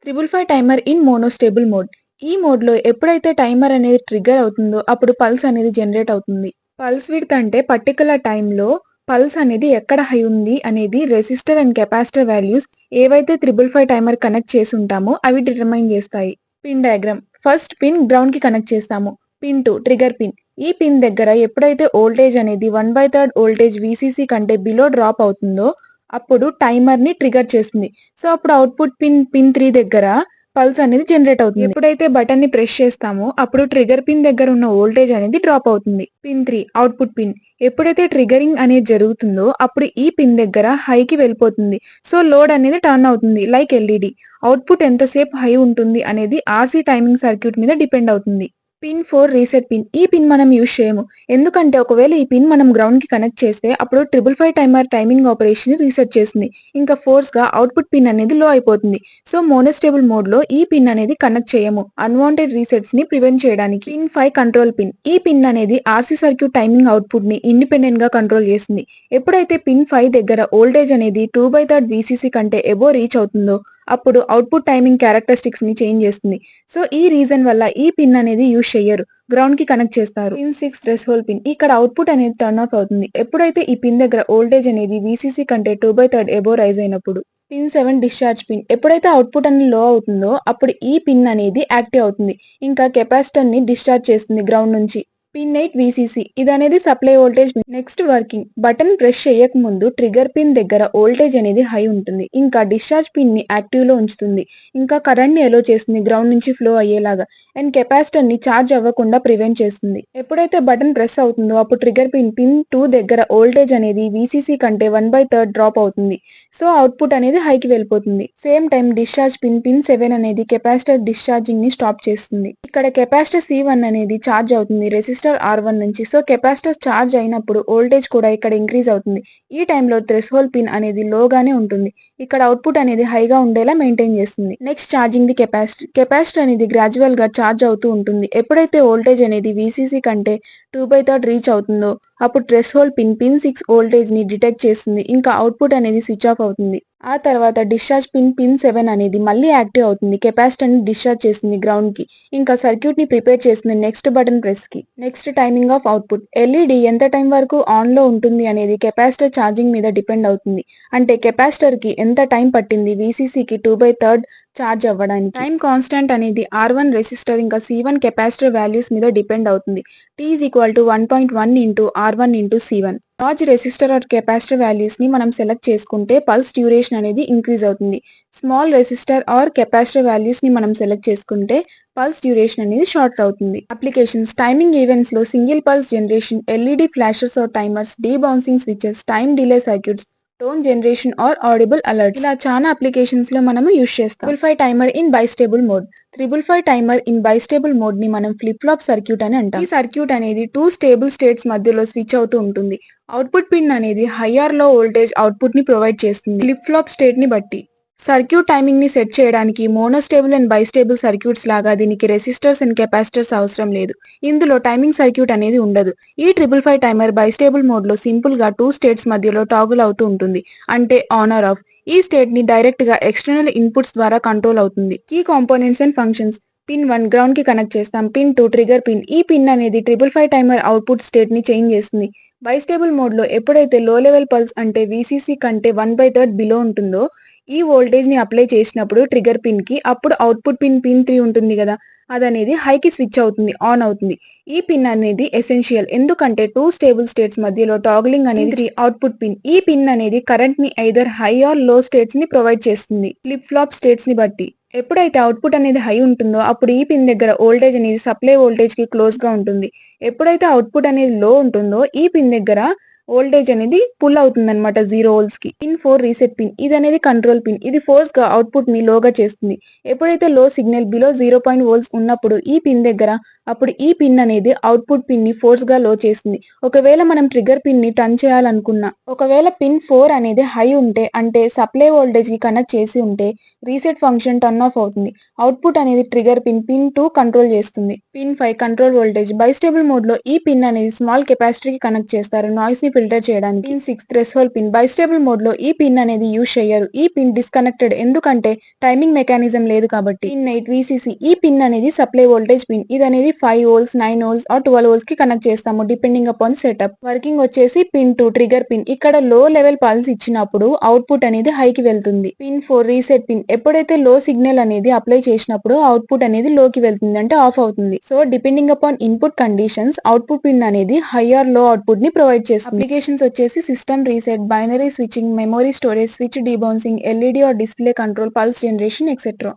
555 timer in మోనోస్టేబుల్ mode. ఈ మోడ్‌లో ఎప్పుడైతే టైమర్ అనేది ట్రిగ్గర్ అవుతుందో అప్పుడు పల్స్ అనేది జనరేట్ అవుతుంది. పల్స్ విడ్త్ అంటే పర్టిక్యులర్ టైమ్‌లో పల్స్ అనేది ఎక్కడ హై ఉంది అనేది రెసిస్టర్ అండ్ కెపాసిటర్ వాల్యూస్ ఏవైతే 555 టైమర్ కనెక్ట్ చేసి ఉంటామో అవి డిటర్మైన్ చేస్తాయి. Pin diagram. ఫస్ట్ పిన్ గ్రౌండ్‌కి కనెక్ట్ చేస్తాము. Pin 2 trigger pin. ఈ పిన్ దగ్గర ఎప్పుడైతే వోల్టేజ్ అనేది 1/3 వోల్టేజ్ వీసీసీ కంటే బిలో డ్రాప్ అవుతుందో అప్పుడు టైమర్‌ని ట్రిగ్గర్ చేస్తుంది. సో, అప్పుడు అవుట్‌పుట్ పిన్ 3 దగ్గర పల్స్ అనేది జనరేట్ అవుతుంది. ఎప్పుడైతే బటన్‌ని ప్రెస్ చేస్తామో అప్పుడు ట్రిగ్గర్ పిన్ దగ్గర ఉన్న వోల్టేజ్ అనేది డ్రాప్ అవుతుంది. Pin 3 output pin. ఎప్పుడైతే ట్రిగ్గరింగ్ అనేది జరుగుతుందో అప్పుడు ఈ పిన్ దగ్గర హైకి వెళ్ళిపోతుంది. సో, లోడ్ అనేది టర్న్ అవుతుంది లైక్ ఎల్ఈడీ. అవుట్‌పుట్ ఎంతసేపు హై ఉంటుంది అనేది ఆర్‌సీ టైమింగ్ సర్క్యూట్ మీద డిపెండ్ అవుతుంది. Pin 4 reset pin. ఈ పిన్ మనం యూజ్ చేయము. ఎందుకంటే ఒకవేళ ఈ పిన్ మనం గ్రౌండ్‌కి కనెక్ట్ చేస్తే అప్పుడు 555 టైమర్ టైమింగ్ ఆపరేషన్‌ని రీసెట్ చేస్తుంది. ఇంకా ఫోర్స్‌గా అవుట్‌పుట్ పిన్ అనేది లో అయిపోతుంది. సో, మోనోస్టేబుల్ మోడ్‌లో ఈ పిన్ అనేది కనెక్ట్ చేయము. అన్‌వాంటెడ్ రీసెట్స్‌ని ప్రివెంట్ చేయడానికి. Pin 5 control pin. ఈ పిన్ అనేది ఆర్‌సీ సర్క్యూట్ టైమింగ్ అవుట్‌పుట్‌ని ఇండిపెండెంట్‌గా కంట్రోల్ చేస్తుంది. ఎప్పుడైతే పిన్ 5 దగ్గర వోల్టేజ్ అనేది 2/3 వీసీసీ కంటే అబోవ్ రీచ్ అవుతుందో అప్పుడు అవుట్‌పుట్ టైమింగ్ క్యారెక్టరిస్టిక్స్‌ని చేంజ్ చేస్తుంది. సో, ఈ రీజన్ వల్ల ఈ పిన్ అనేది యూజ్ చెయ్యరు. గ్రౌండ్‌కి కనెక్ట్ చేస్తారు. Pin 6 threshold pin. ఇక్కడ అవుట్‌పుట్ అనేది టర్న్ ఆఫ్ అవుతుంది. ఎప్పుడైతే ఈ పిన్ దగ్గర వోల్టేజ్ అనేది వీసీసీ కంటే 2/3 అబోవ్ రైజ్ అయినప్పుడు. Pin 7 discharge pin. ఎప్పుడైతే అవుట్‌పుట్ అనేది లో అవుతుందో అప్పుడు ఈ పిన్ అనేది యాక్టివ్ అవుతుంది. ఇంకా కెపాసిటర్‌ని డిశ్చార్జ్ చేస్తుంది గ్రౌండ్ నుంచి. Pin 8 VCC. ఇదనేది supply voltage. Next working. Button press చేయకముందు ట్రిగ్గర్ పిన్ దగ్గర వోల్టేజ్ అనేది హై ఉంటుంది. ఇంకా డిశ్చార్జ్ పిన్‌ని యాక్టివ్‌లో ఉంచుతుంది. ఇంకా కరెంట్‌ని ఎలో చేస్తుంది గ్రౌండ్ నుంచి ఫ్లో అయ్యేలాగా. అండ్ కెపాసిటర్‌ని ఛార్జ్ అవ్వకుండా ప్రివెంట్ చేస్తుంది. ఎప్పుడైతే బటన్ ప్రెస్ అవుతుందో అప్పుడు ట్రిగ్గర్ పిన్ 2 దగ్గర వోల్టేజ్ అనేది వీసీసీ కంటే 1/3 డ్రాప్ అవుతుంది. సో, అవుట్‌పుట్ అనేది హైకి వెళ్ళిపోతుంది. సేమ్ టైం డిశ్చార్జ్ పిన్ 7 అనేది కెపాసిటర్ డిశ్చార్జింగ్‌ని స్టాప్ చేస్తుంది. ఇక్కడ కెపాసిటర్ C1 అనేది ఛార్జ్ అవుతుంది రెసిస్టర్ R1 నుంచి. సో, కెపాసిటర్ ఛార్జ్ అయినప్పుడు వోల్టేజ్ కూడా ఇక్కడ ఇంక్రీజ్ అవుతుంది. ఈ టైంలో థ్రెషోల్డ్ పిన్ అనేది లోగానే ఉంటుంది. ఇక్కడ అవుట్‌పుట్ అనేది హైగా ఉండేలా మెయింటైన్ చేస్తుంది. Next charging the capacitor. Capacitor అనేది గ్రాడ్యువల్‌గా ఛార్జ్ అవుతూ ఉంటుంది. ఎప్పుడైతే వోల్టేజ్ అనేది వీసీసీ కంటే 2/3 రీచ్ అవుతుందో అప్పుడు థ్రెషోల్డ్ పిన్ 6 వోల్టేజ్‌ని డిటెక్ట్ చేస్తుంది. ఇంకా అవుట్‌పుట్ అనేది స్విచ్ ఆఫ్ అవుతుంది. ఆ తర్వాత డిశ్చార్జ్ పిన్ 7 అనేది మళ్ళీ యాక్టివ్ అవుతుంది. కెపాసిటర్‌ని డిశ్చార్జ్ చేస్తుంది గ్రౌండ్‌కి. ఇంకా సర్క్యూట్‌ని ప్రిపేర్ చేస్తుంది నెక్స్ట్ బటన్ ప్రెస్‌కి. Next timing of output. LED ఎంత టైం వరకు ఆన్‌లో ఉంటుంది అనేది కెపాసిటర్ ఛార్జింగ్ మీద డిపెండ్ అవుతుంది. అంటే కెపాసిటర్‌కి ఎంత టైం పట్టింది వీసీసీకి 2/3 ఛార్జ్ అవ్వడానికి. టైం కాన్స్టాంట్ అనేది R1 రెసిస్టర్ ఇంకా C1 కెపాసిటర్ వాల్యూస్ మీద డిపెండ్ అవుతుంది. T is equal to 1.1 into R1 into C1. Large resistor or capacitor వాల్యూస్‌ని మనం సెలెక్ట్ చేసుకుంటే పల్స్ డ్యూరేషన్ అనేది ఇంక్రీజ్ అవుతుంది. స్మాల్ రెసిస్టర్ ఆర్ కెపాసిటర్ వాల్యూస్‌ని మనం సెలెక్ట్ చేసుకుంటే పల్స్ డ్యూరేషన్ అనేది షార్ట్ అవుతుంది. అప్లికేషన్స్. టైమింగ్ ఈవెంట్స్‌లో single pulse generation, LED flashes or timers, debouncing switches, time delay circuits, tone generation or audible alerts. ఇలా చాలా అప్లికేషన్స్ లో మనము యూజ్ చేస్తాం. 555 timer in bistable mode. 555 timer in bistable mode ని మనం ఫ్లిప్ ఫ్లాప్ సర్క్యూట్ అని అంటాం. ఈ సర్క్యూట్ అనేది 2 స్టేబుల్ స్టేట్స్ మధ్యలో స్విచ్ అవుతూ ఉంటుంది. అవుట్పుట్ పిన్ అనేది హైయర్ లో వోల్టేజ్ అవుట్పుట్ ని ప్రొవైడ్ చేస్తుంది ఫ్లిప్ ఫ్లాప్ స్టేట్ ని బట్టి. సర్క్యూట్ టైమింగ్ ని సెట్ చేయడానికి మోనోస్టేబుల్ అండ్ బైస్టేబుల్ సర్క్యూట్స్ లాగా దీనికి రెసిస్టర్స్ అండ్ కెపాసిటర్స్ అవసరం లేదు. ఇందులో టైమింగ్ సర్క్యూట్ అనేది ఉండదు. ఈ 555 టైమర్ బైస్టేబుల్ మోడ్ లో సింపుల్ గా 2 స్టేట్స్ మధ్యలో టాగుల్ అవుతూ ఉంటుంది. అంటే ఆన్ ఆర్ ఆఫ్. ఈ స్టేట్ ని డైరెక్ట్ గా ఎక్స్టర్నల్ ఇన్పుట్స్ ద్వారా కంట్రోల్ అవుతుంది. Key components and functions. Pin 1 ground కి కనెక్ట్ చేస్తాం. Pin 2 trigger pin. ఈ పిన్ అనేది 555 టైమర్ అవుట్పుట్ స్టేట్ ని చేంజ్ చేస్తుంది. బైస్టేబుల్ మోడ్ లో ఎప్పుడైతే లో లెవెల్ పల్స్ అంటే వీసీసీ కంటే 1/3 బిలో ఉంటుందో ఈ వోల్టేజ్ ని అప్లై చేసినప్పుడు ట్రిగ్గర్ పిన్ కి అప్పుడు అవుట్పుట్ పిన్ 3 ఉంటుంది కదా అదనేది హైకి స్విచ్ అవుతుంది, ఆన్ అవుతుంది. ఈ పిన్ అనేది ఎసెన్షియల్ ఎందుకంటే 2 స్టేబుల్ స్టేట్స్ మధ్యలో టాగ్లింగ్ అనేది అవుట్పుట్ పిన్. ఈ పిన్ అనేది కరెంట్ ని ఐదర్ హై ఆర్ లో స్టేట్స్ ని ప్రొవైడ్ చేస్తుంది ఫ్లిప్ ఫ్లాప్ స్టేట్స్ ని బట్టి. ఎప్పుడైతే అవుట్పుట్ అనేది హై ఉంటుందో అప్పుడు ఈ పిన్ దగ్గర వోల్టేజ్ అనేది సప్లై వోల్టేజ్ కి క్లోజ్ గా ఉంటుంది. ఎప్పుడైతే అవుట్పుట్ అనేది లో ఉంటుందో ఈ పిన్ దగ్గర వోల్టేజ్ అనేది పుల్ అవుతుంది అనమాట 0 వోల్ట్స్ కి. Pin 4 reset pin. ఇది అనేది కంట్రోల్ పిన్. ఇది ఫోర్స్ గా అవుట్పుట్ ని లోగా చేస్తుంది. ఎప్పుడైతే లో సిగ్నల్ బిలో 0.0 వోల్ట్స్ ఉన్నప్పుడు ఈ పిన్ దగ్గర అప్పుడు ఈ పిన్ అనేది అవుట్పుట్ పిన్ ని ఫోర్స్ గా లో చేస్తుంది. ఒకవేళ మనం ట్రిగ్గర్ పిన్ ని టర్న్ చేయాలనుకున్నా, ఒకవేళ పిన్ 4 అనేది హై ఉంటే అంటే సప్లై వోల్టేజ్ కి కనెక్ట్ చేసి ఉంటే రీసెట్ ఫంక్షన్ టర్న్ ఆఫ్ అవుతుంది. అవుట్పుట్ అనేది ట్రిగ్గర్ పిన్ 2 కంట్రోల్ చేస్తుంది. Pin 5 control voltage. బైస్టేబుల్ మోడ్ లో ఈ పిన్ అనేది స్మాల్ కెపాసిటర్ కి కనెక్ట్ చేస్తారు నాయిస్ ని ఫిల్టర్ చేయడానికి. Pin 6 threshold pin. బైస్టేబుల్ మోడ్ లో ఈ పిన్ అనేది యూజ్ చేయరు. ఈ పిన్ డిస్కనెక్టెడ్ ఎందుకంటే టైమింగ్ మెకానిజం లేదు కాబట్టి. Pin 8 VCC. ఈ పిన్ అనేది సప్లై వోల్టేజ్ పిన్. ఇది అనేది 5 వోల్ట్స్ 9 వోల్ట్స్ ఆర్ 12 వోల్ట్స్ కి కనెక్ట్ చేస్తాము డిపెండింగ్ అపాన్ సెటప్. వర్కింగ్ వచ్చేసి పిన్ 2 ట్రిగ్గర్ పిన్. ఇక్కడ లో లెవెల్ పల్స్ ఇచ్చినప్పుడు అవుట్పుట్ అనేది హై కి వెళ్తుంది. Pin 4 reset pin. ఎప్పుడైతే లో సిగ్నల్ అనేది అప్లై చేసినప్పుడు అవుట్పుట్ అనేది లోకి వెళ్తుంది అంటే ఆఫ్ అవుతుంది. So depending upon input conditions output pin అనేది హై ఆర్ లో అవుట్పుట్ ని ప్రొవైడ్ చేస్తుంది. అప్లికేషన్స్ వచ్చేసి system reset, binary switching, memory storage, switch debouncing, LED or display control, pulse generation etcetera.